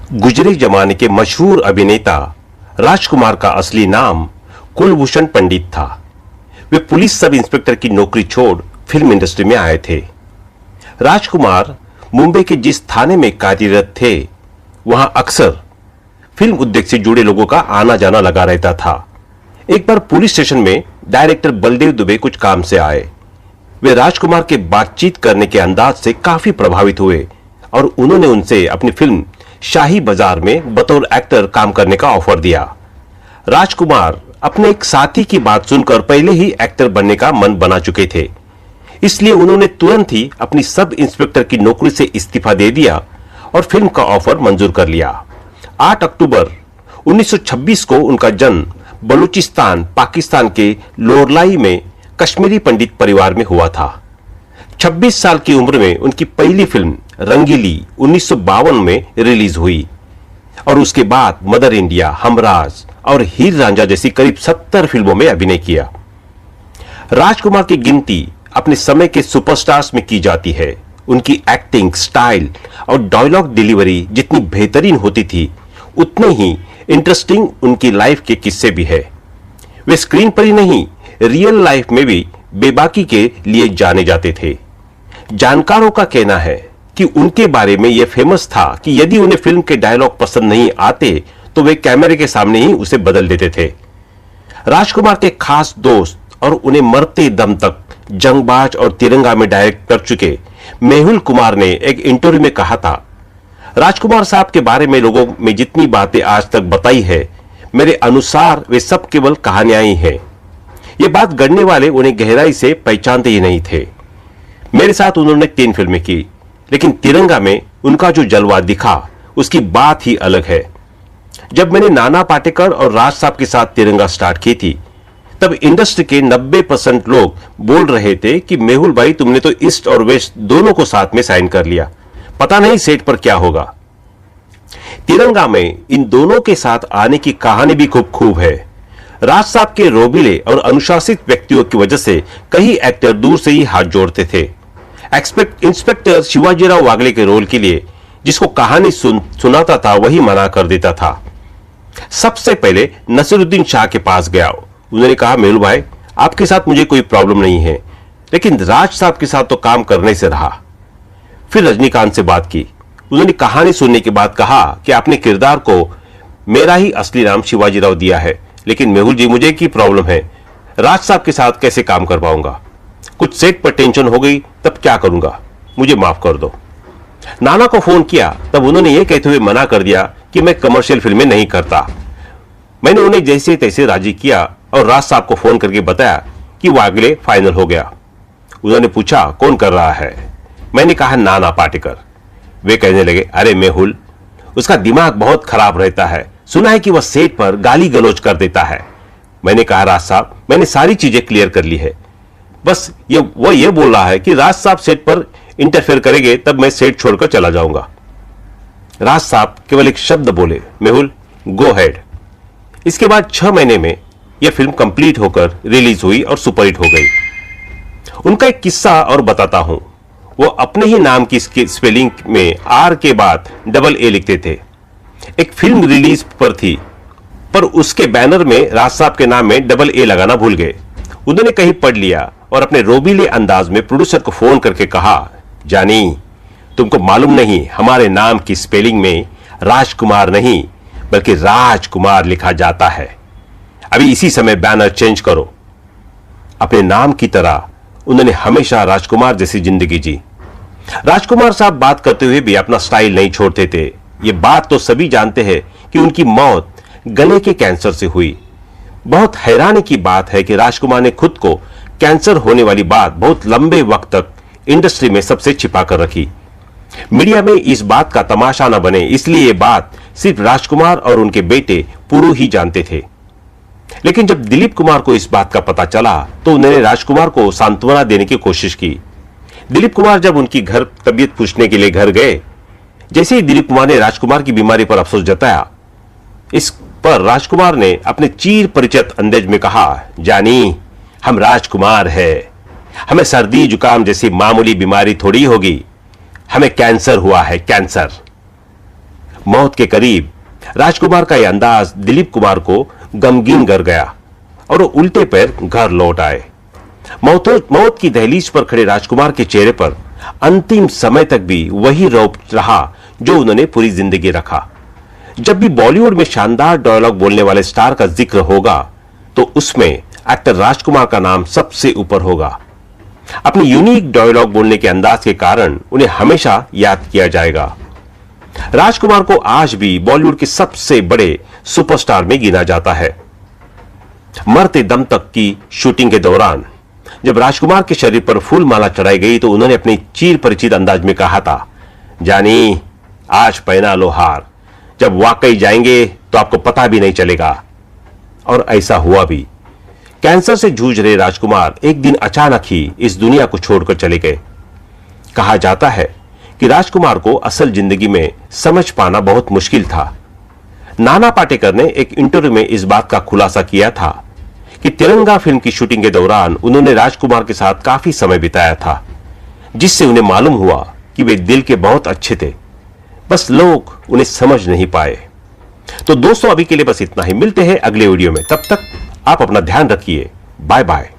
गुजरे जमाने के मशहूर अभिनेता राजकुमार का असली नाम कुलभूषण पंडित था। वे पुलिस सब इंस्पेक्टर की नौकरी छोड़ फिल्म इंडस्ट्री में आए थे। राजकुमार मुंबई के जिस थाने में कार्यरत थे, वहां अक्सर फिल्म उद्योग से जुड़े लोगों का आना जाना लगा रहता था। एक बार पुलिस स्टेशन में डायरेक्टर बलदेव दुबे कुछ काम से आए। वे राजकुमार के बातचीत करने के अंदाज से काफी प्रभावित हुए और उन्होंने उनसे अपनी फिल्म शाही बाजार में बतौर एक्टर काम करने का ऑफर दिया। राजकुमार अपने एक साथी की बात सुनकर पहले ही एक्टर बनने का मन बना चुके थे, इसलिए उन्होंने तुरंत ही अपनी सब इंस्पेक्टर की नौकरी से इस्तीफा दे दिया और फिल्म का ऑफर मंजूर कर लिया। 8 अक्टूबर 1926 को उनका जन्म बलूचिस्तान, पाकिस्तान के लोरलाई में कश्मीरी पंडित परिवार में हुआ था। 26 साल की उम्र में उनकी पहली फिल्म रंगीली 1952 में रिलीज हुई और उसके बाद मदर इंडिया, हमराज और हीर रांझा जैसी करीब 70 फिल्मों में अभिनय किया। राजकुमार की गिनती अपने समय के सुपरस्टार्स में की जाती है। उनकी एक्टिंग स्टाइल और डायलॉग डिलीवरी जितनी बेहतरीन होती थी, उतने ही इंटरेस्टिंग उनकी लाइफ के किस्से भी है। वे स्क्रीन पर ही नहीं, रियल लाइफ में भी बेबाकी के लिए जाने जाते थे। जानकारों का कहना है कि उनके बारे में यह फेमस था कि यदि उन्हें फिल्म के डायलॉग पसंद नहीं आते तो वे कैमरे के सामने ही उसे बदल देते थे। राजकुमार के खास दोस्त और उन्हें मरते दम तक जंगबाज और तिरंगा में डायरेक्ट कर चुके मेहुल कुमार ने एक इंटरव्यू में कहा था, राजकुमार साहब के बारे में लोगों में जितनी बातें आज तक बताई है, मेरे अनुसार वे सब केवल कहानियां ही हैं। ये बात गढ़ने वाले उन्हें गहराई से पहचानते ही नहीं थे। मेरे साथ उन्होंने 3 फिल्में की, लेकिन तिरंगा में उनका जो जलवा दिखा उसकी बात ही अलग है। जब मैंने नाना पाटेकर और राज साहब के साथ तिरंगा स्टार्ट की थी, तब इंडस्ट्री के 90% लोग बोल रहे थे कि मेहुल भाई, तुमने तो ईस्ट और वेस्ट दोनों को साथ में साइन कर लिया, पता नहीं सेट पर क्या होगा। तिरंगा में इन दोनों के साथ आने की कहानी भी खूब है। राज साहब के रोबीले और अनुशासित व्यक्तियों की वजह से कई एक्टर दूर से ही हाथ जोड़ते थे। इंस्पेक्टर शिवाजीराव वागले के रोल के लिए जिसको कहानी सुनाता था, वही मना कर देता था। सबसे पहले नसीरुद्दीन शाह के पास गया। उन्होंने कहा, मेहुल भाई, आपके साथ मुझे कोई प्रॉब्लम नहीं है, लेकिन राज साहब के साथ तो काम करने से रहा। फिर रजनीकांत से बात की। उन्होंने कहानी सुनने के बाद कहा कि आपने किरदार को मेरा ही असली नाम शिवाजीराव दिया है, लेकिन मेहुल जी, मुझे की प्रॉब्लम है, राज साहब के साथ कैसे काम कर पाऊंगा? कुछ सेट पर टेंशन हो गई, तब क्या करूंगा? मुझे माफ कर दो। नाना को फोन किया, तब उन्होंने यह कहते हुए मना कर दिया कि मैं कमर्शियल फिल्में नहीं करता। मैंने उन्हें जैसे तैसे राजी किया और राज साहब को फोन करके बताया कि वागले फाइनल हो गया। उन्होंने पूछा, कौन कर रहा है? मैंने कहा, नाना पाटेकर। वे कहने लगे, अरे मेहुल, उसका दिमाग बहुत खराब रहता है, सुना है कि वह सेट पर गाली गलौज कर देता है। मैंने कहा, राज साहब, मैंने सारी चीजें क्लियर कर ली है, बस वो ये बोल रहा है कि राज साहब सेट पर इंटरफेयर करेंगे तब मैं सेट छोड़कर चला जाऊंगा। राज साहब केवल एक शब्द बोले, मेहुल, गो हेड। इसके बाद 6 महीने में यह फिल्म कंप्लीट होकर रिलीज हुई और सुपरहिट हो गई। उनका एक किस्सा और बताता हूं। वो अपने ही नाम की स्पेलिंग में आर के बाद डबल ए लिखते थे। एक फिल्म रिलीज पर थी, पर उसके बैनर में राज साहब के नाम में डबल ए लगाना भूल गए। उन्होंने कहीं पढ़ लिया और अपने रोबीले अंदाज में प्रोड्यूसर को फोन करके कहा, जानी, तुमको मालूम नहीं, हमारे नाम की स्पेलिंग में राजकुमार नहीं बल्कि राजकुमार लिखा जाता है। अभी इसी समय बैनर चेंज करो। अपने नाम की तरह उन्होंने हमेशा राजकुमार जैसी जिंदगी जी। राजकुमार साहब बात करते हुए भी अपना स्टाइल नहीं छोड़ते थे। ये बात तो सभी जानते हैं कि उनकी मौत गले के कैंसर से हुई। बहुत हैरानी की बात है कि राजकुमार ने खुद को कैंसर होने वाली बात बहुत लंबे वक्त तक इंडस्ट्री में सबसे छिपा कर रखी। मीडिया में इस बात का तमाशा न बने, इसलिए ये बात सिर्फ राजकुमार और उनके बेटे पुरु ही जानते थे। लेकिन जब दिलीप कुमार को इस बात का पता चला तो उन्होंने राजकुमार को सांत्वना देने की कोशिश की। दिलीप कुमार जब उनकी घर तबीयत पूछने के लिए घर गए, जैसे ही दिलीप कुमार ने राजकुमार की बीमारी पर अफसोस जताया, इस पर राजकुमार ने अपने चीर परिचित अंदाज में कहा, जानी, हम राजकुमार है, हमें सर्दी जुकाम जैसी मामूली बीमारी थोड़ी होगी, हमें कैंसर हुआ है, कैंसर। मौत के करीब राजकुमार का यह अंदाज दिलीप कुमार को गमगीन कर गया और वो उल्टे पैर घर लौट आए। मौत की दहलीज पर खड़े राजकुमार के चेहरे पर अंतिम समय तक भी वही रौब रहा जो उन्होंने पूरी जिंदगी रखा। जब भी बॉलीवुड में शानदार डायलॉग बोलने वाले स्टार का जिक्र होगा तो उसमें एक्टर राजकुमार का नाम सबसे ऊपर होगा। अपनी यूनिक डायलॉग बोलने के अंदाज के कारण उन्हें हमेशा याद किया जाएगा। राजकुमार को आज भी बॉलीवुड के सबसे बड़े सुपरस्टार में गिना जाता है। मरते दम तक की शूटिंग के दौरान जब राजकुमार के शरीर पर फूल माला चढ़ाई गई तो उन्होंने अपने चीर परिचित अंदाज में कहा था, जानी आज पहना लो हार, जब वाकई जाएंगे तो आपको पता भी नहीं चलेगा। और ऐसा हुआ भी। कैंसर से जूझ रहे राजकुमार एक दिन अचानक ही इस दुनिया को छोड़कर चले गए। कहा जाता है कि राजकुमार को असल जिंदगी में समझ पाना बहुत मुश्किल था। नाना पाटेकर ने एक इंटरव्यू में इस बात का खुलासा किया था कि तिरंगा फिल्म की शूटिंग के दौरान उन्होंने राजकुमार के साथ काफी समय बिताया था, जिससे उन्हें मालूम हुआ कि वे दिल के बहुत अच्छे थे, बस लोग उन्हें समझ नहीं पाए। तो दोस्तों अभी के लिए बस इतना ही। मिलते हैं अगले वीडियो में, तब तक आप अपना ध्यान रखिए। Bye bye.